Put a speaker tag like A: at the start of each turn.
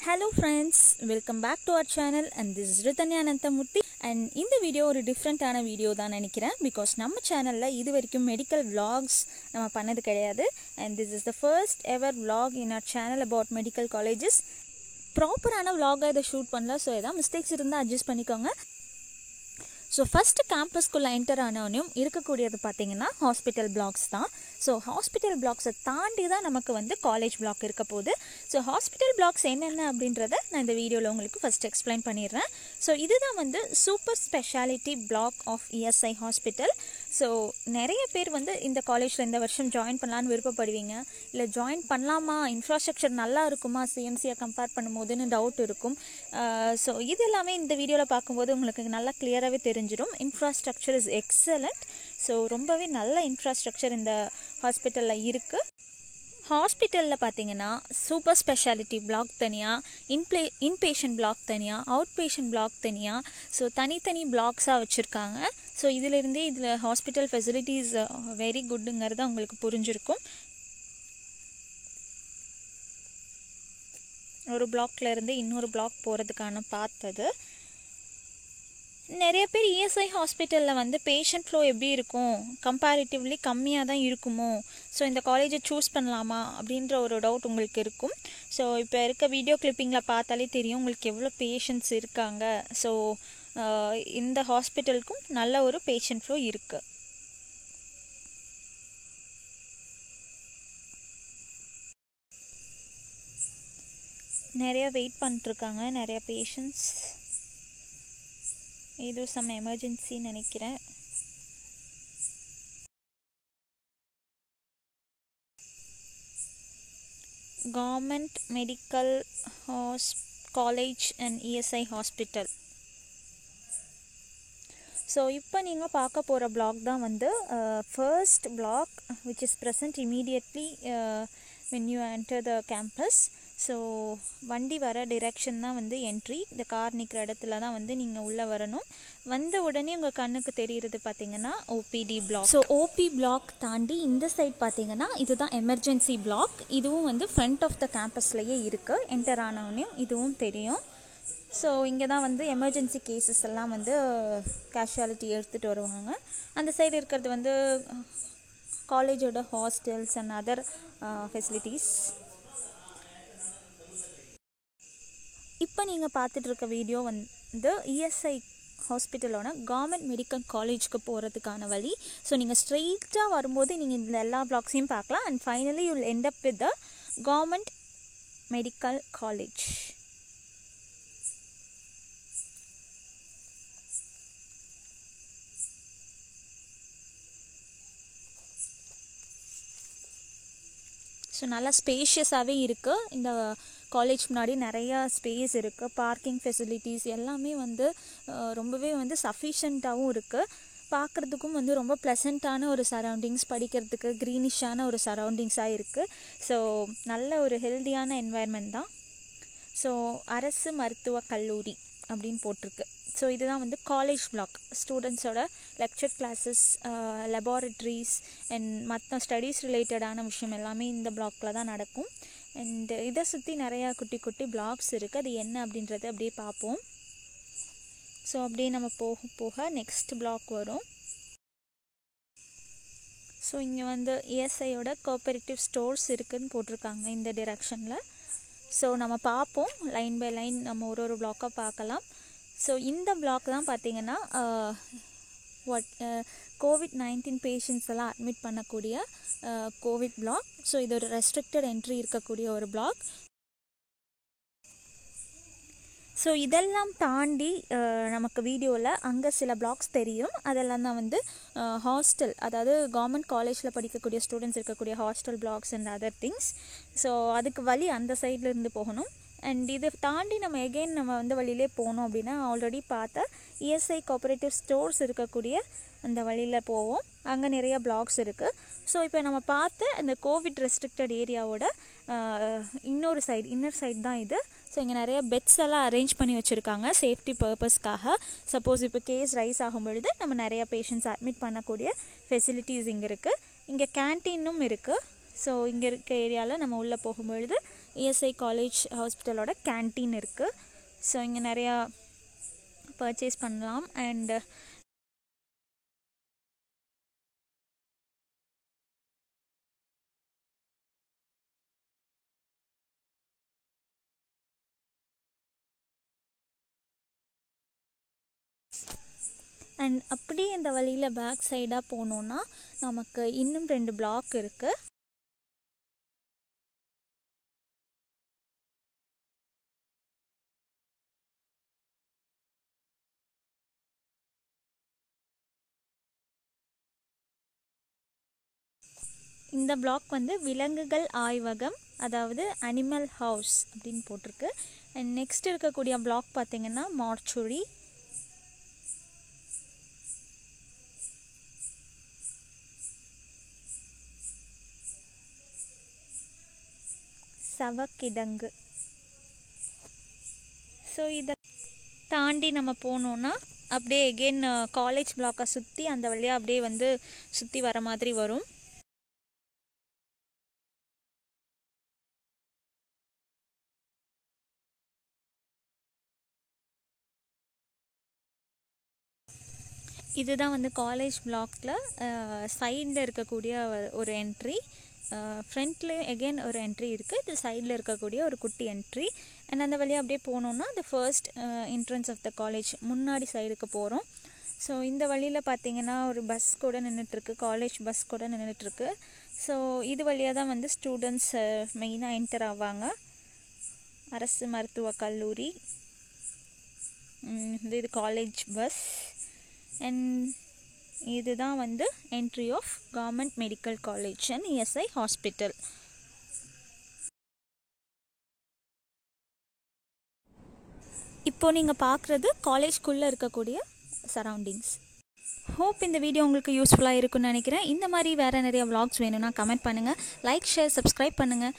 A: Hello friends, welcome back to our channel and this is Ritanya Ananthamurthy and in the video ஒரு டிஃப்ரெண்டான video தான் நினைக்கிறேன் because நம்ம சேனல்ல இது வரைக்கும் மெடிக்கல் vlogs நம்ம பண்ணது கிடையாது and this is the first ever vlog in our channel about medical colleges. ப்ராப்பரான vlog-ஆ இதை ஷூட் பண்ணல, ஸோ ஏதாவது மிஸ்டேக்ஸ் இருந்தால் அட்ஜஸ்ட் பண்ணிக்கோங்க. ஸோ ஃபஸ்ட்டு கேம்பஸ்குள்ளே என்டர் ஆனவனையும் இருக்கக்கூடியது பார்த்திங்கன்னா ஹாஸ்பிட்டல் பிளாக்ஸ் தான். ஸோ ஹாஸ்பிட்டல் பிளாக்ஸை தாண்டி தான் நமக்கு வந்து காலேஜ் பிளாக் இருக்க போகுது. ஸோ ஹாஸ்பிட்டல் பிளாக்ஸ் என்னென்ன அப்படின்றத நான் இந்த வீடியோவில் உங்களுக்கு ஃபஸ்ட் எக்ஸ்பிளைன் பண்ணிடுறேன். ஸோ இதுதான் வந்து super speciality block of ESI hospital. So நிறைய பேர் வந்து இந்த காலேஜில் இந்த வருஷம் ஜாயின் பண்ணலான்னு விருப்பப்படுவீங்க, இல்லை ஜாயின் பண்ணலாமா, இன்ஃப்ராஸ்ட்ரக்சர் நல்லா இருக்குமா சிஎம்சியை கம்பேர் பண்ணும்போதுன்னு டவுட் இருக்கும். ஸோ இது எல்லாமே இந்த வீடியோவில் பார்க்கும்போது உங்களுக்கு நல்லா கிளியராகவே தெரிஞ்சிடும். Infrastructure is excellent. ஸோ ரொம்பவே நல்ல இன்ஃப்ராஸ்ட்ரக்சர் இந்த ஹாஸ்பிட்டலில் இருக்குது. ஹாஸ்பிட்டலில் பார்த்தீங்கன்னா சூப்பர் ஸ்பெஷாலிட்டி பிளாக் தனியாக, இன்பேஷண்ட் பிளாக் தனியாக, அவுட் பேஷண்ட் பிளாக் தனியாக, ஸோ தனித்தனி பிளாக்ஸாக வச்சுருக்காங்க. ஸோ இதிலிருந்தே இதில் ஹாஸ்பிட்டல் ஃபெசிலிட்டிஸ் வெரி குட்டுங்கிறத உங்களுக்கு புரிஞ்சிருக்கும். ஒரு பிளாக்லேருந்து இன்னொரு பிளாக் போகிறதுக்கான பார்த்தது. நிறைய பேர் இஎஸ்ஐ ஹாஸ்பிட்டலில் வந்து பேஷண்ட் ஃப்ளோ எப்படி இருக்கும், கம்பேரிட்டிவ்லி கம்மியாக தான் இருக்குமோ, ஸோ இந்த காலேஜை சூஸ் பண்ணலாமா அப்படின்ற ஒரு டவுட் உங்களுக்கு இருக்கும். ஸோ இப்போ இருக்க வீடியோ கிளிப்பிங்கில் பார்த்தாலே தெரியும் உங்களுக்கு எவ்வளோ பேஷண்ட்ஸ் இருக்காங்க. ஸோ இந்த ஹாஸ்பிட்டலுக்கும் நல்ல ஒரு பேஷண்ட் ஃப்ளோ இருக்குது. நிறைய வெயிட் பண்ணிட்டுருக்காங்க நிறைய பேஷண்ட்ஸ். ஏதோ சம் எமர்ஜென்சி நினைக்கிறேன். Government medical college and ESI hospital. So இப்போ நீங்கள் பார்க்க போகிற பிளாக் தான் வந்து first block which is present immediately when you enter the campus. So வண்டி வர டிரெக்ஷன் தான் வந்து என்ட்ரி. இந்த கார் நிற்கிற இடத்துல தான் வந்து நீங்கள் உள்ளே வரணும். வந்த உடனே உங்கள் கண்ணுக்கு தெரிகிறது பார்த்தீங்கன்னா OPD block. So OP block தாண்டி இந்த சைட் பார்த்தீங்கன்னா இதுதான் எமர்ஜென்சி பிளாக். இதுவும் வந்து ஃப்ரண்ட் ஆஃப் த கேம்பஸ்லேயே இருக்குது. என்டர் ஆனவனையும் இதுவும் தெரியும். ஸோ இங்கே தான் வந்து எமர்ஜென்சி கேசஸ் எல்லாம் வந்து கேஷுவாலிட்டி எடுத்துகிட்டு வருவாங்க. அந்த சைடு இருக்கிறது வந்து காலேஜோட ஹாஸ்டல்ஸ் அண்ட் அதர் ஃபெசிலிட்டிஸ். இப்போ நீங்கள் பார்த்துட்டு இருக்க வீடியோ வந்து இஎஸ்ஐ ஹாஸ்பிட்டலோட கவர்மெண்ட் மெடிக்கல் காலேஜுக்கு போகிறதுக்கான வழி. ஸோ நீங்கள் ஸ்ட்ரெயிட்டாக வரும்போது நீங்கள் இந்த எல்லா பிளாக்ஸையும் பார்க்கலாம் and finally you will end up with the government medical college. So நல்லா ஸ்பேஷியஸாகவே இருக்குது. இந்த காலேஜ் முன்னாடி நிறையா ஸ்பேஸ் இருக்குது. பார்க்கிங் ஃபெசிலிட்டிஸ் எல்லாமே வந்து ரொம்பவே வந்து சஃபிஷியண்ட்டாகவும் இருக்குது. பார்க்குறதுக்கும் வந்து ரொம்ப ப்ளசண்ட்டான ஒரு சரௌண்டிங்ஸ், படிக்கிறதுக்கு க்ரீனிஷான ஒரு சரௌண்டிங்ஸாக இருக்குது. ஸோ நல்ல ஒரு ஹெல்தியான என்வாயர்மெண்ட் தான். ஸோ அரசு மருத்துவக் கல்லூரி அப்படின்னு போட்டிருக்கு. ஸோ இதுதான் வந்து காலேஜ் பிளாக். ஸ்டூடெண்ட்ஸோட லெக்சர் கிளாஸஸ், லெபார்ட்ரிஸ் அண்ட் மற்ற ஸ்டடீஸ் ரிலேட்டடான விஷயம் எல்லாமே இந்த பிளாக்கில் தான் நடக்கும். அண்ட் இதை சுற்றி நிறையா குட்டி குட்டி பிளாக்ஸ் இருக்குது. அது என்ன அப்படின்றத அப்படியே பார்ப்போம். ஸோ அப்படியே நம்ம போக போக நெக்ஸ்ட் பிளாக் வரும். ஸோ இங்கே வந்து இஎஸ்ஐயோட கோஆபரேட்டிவ் ஸ்டோர்ஸ் இருக்குதுன்னு போட்டிருக்காங்க இந்த டிரெக்ஷனில். ஸோ நம்ம பார்ப்போம் லைன் பை லைன், நம்ம ஒரு பிளாக்காக பார்க்கலாம். ஸோ இந்த பிளாக் தான் பார்த்திங்கன்னா COVID-19 பேஷண்ட்ஸ் எல்லாம் அட்மிட் பண்ணக்கூடிய கோவிட் பிளாக். ஸோ இது ஒரு ரெஸ்ட்ரிக்டட் என்ட்ரி இருக்கக்கூடிய ஒரு பிளாக். ஸோ இதெல்லாம் தாண்டி நமக்கு வீடியோவில் அங்கே சில பிளாக்ஸ் தெரியும். அதெல்லாம் தான் வந்து ஹாஸ்டல், அதாவது கவர்மெண்ட் காலேஜில் படிக்கக்கூடிய ஸ்டூடெண்ட்ஸ் இருக்கக்கூடிய hostel blocks and other things. So அதுக்கு வழி அந்த சைட்லேருந்து போகணும். அண்ட் இதை தாண்டி நம்ம எகெயின் நம்ம வந்து வழியிலே போனோம் அப்படின்னா ஆல்ரெடி பார்த்த இஎஸ்ஐ கோஆபரேட்டிவ் ஸ்டோர்ஸ் இருக்கக்கூடிய அந்த வழியில் போவோம். அங்கே நிறைய பிளாக்ஸ் இருக்குது. ஸோ இப்போ நம்ம பார்த்த அந்த கோவிட் ரெஸ்ட்ரிக்டட் ஏரியாவோட இன்னொரு சைடு, இன்னர் சைடு தான் இது. ஸோ இங்கே நிறைய பெட்ஸ் எல்லாம் அரேஞ்ச் பண்ணி வச்சுருக்காங்க சேஃப்டி பர்பஸ்க்காக. சப்போஸ் இப்போ கேஸ் ரைஸ் ஆகும் பொழுது நம்ம நிறைய பேஷண்ட்ஸ் அட்மிட் பண்ணக்கூடிய ஃபெசிலிட்டிஸ் இங்கே இருக்குது. இங்கே கேன்டீனும் இருக்குது. ஸோ இங்கே இருக்க ஏரியாவில் நம்ம உள்ளே போகும்பொழுது இஎஸ்ஐ காலேஜ் ஹாஸ்பிட்டலோட கேன்டீன் இருக்குது. ஸோ இங்கே நிறையா பர்ச்சேஸ் பண்ணலாம். அண்ட் அப்படியே இந்த வழியில் பேக் சைடாக போனோன்னா நமக்கு இன்னும் 2 பிளாக் இருக்குது. இந்த பிளாக் வந்து விலங்குகள் ஆய்வகம், அதாவது அனிமல் ஹவுஸ் அப்படின்னு போட்டிருக்கு. அண்ட் நெக்ஸ்ட் இருக்கக்கூடிய பிளாக் பார்த்திங்கன்னா மார்ச்சுரி. சவக்கிடங்கு. ஸோ இதை தாண்டி நம்ம போனோன்னா அப்படியே எகெயின் காலேஜ் பிளாக்கை சுற்றி அந்த வழியாக அப்படியே வந்து சுற்றி வர மாதிரி வரும். இதுதான் வந்து காலேஜ் பிளாக்கில் சைடில் இருக்கக்கூடிய ஒரு என்ட்ரி. ஃப்ரண்ட்டில் எகெயின் ஒரு என்ட்ரி இருக்குது. இது சைடில் இருக்கக்கூடிய ஒரு குட்டி என்ட்ரி. அண்ட் அந்த வழியாக அப்படியே போனோன்னா the first entrance of the college முன்னாடி சைடுக்கு போகிறோம். ஸோ இந்த வழியில் பார்த்திங்கன்னா ஒரு பஸ் கூட நின்றுட்டுருக்கு, காலேஜ் பஸ் கூட நின்றுட்டுருக்கு. ஸோ இது வழியாக தான் வந்து ஸ்டூடெண்ட்ஸ் மெயினாக என்டர் ஆவாங்க. அரசு மருத்துவக் கல்லூரி, இது காலேஜ் பஸ். அண்ட் இதுதான் வந்து entry of government medical college and ESI hospital. இப்போ நீங்கள் பார்க்குறது காலேஜ்குள்ளே இருக்கக்கூடிய சரௌண்டிங்ஸ். ஹோப் இந்த வீடியோ உங்களுக்கு யூஸ்ஃபுல்லாக இருக்குன்னு நினைக்கிறேன். இந்த மாதிரி வேறு நிறைய vlogs வேணும்னா கமெண்ட் பண்ணுங்கள், லைக், ஷேர், சப்ஸ்கிரைப் பண்ணுங்கள்.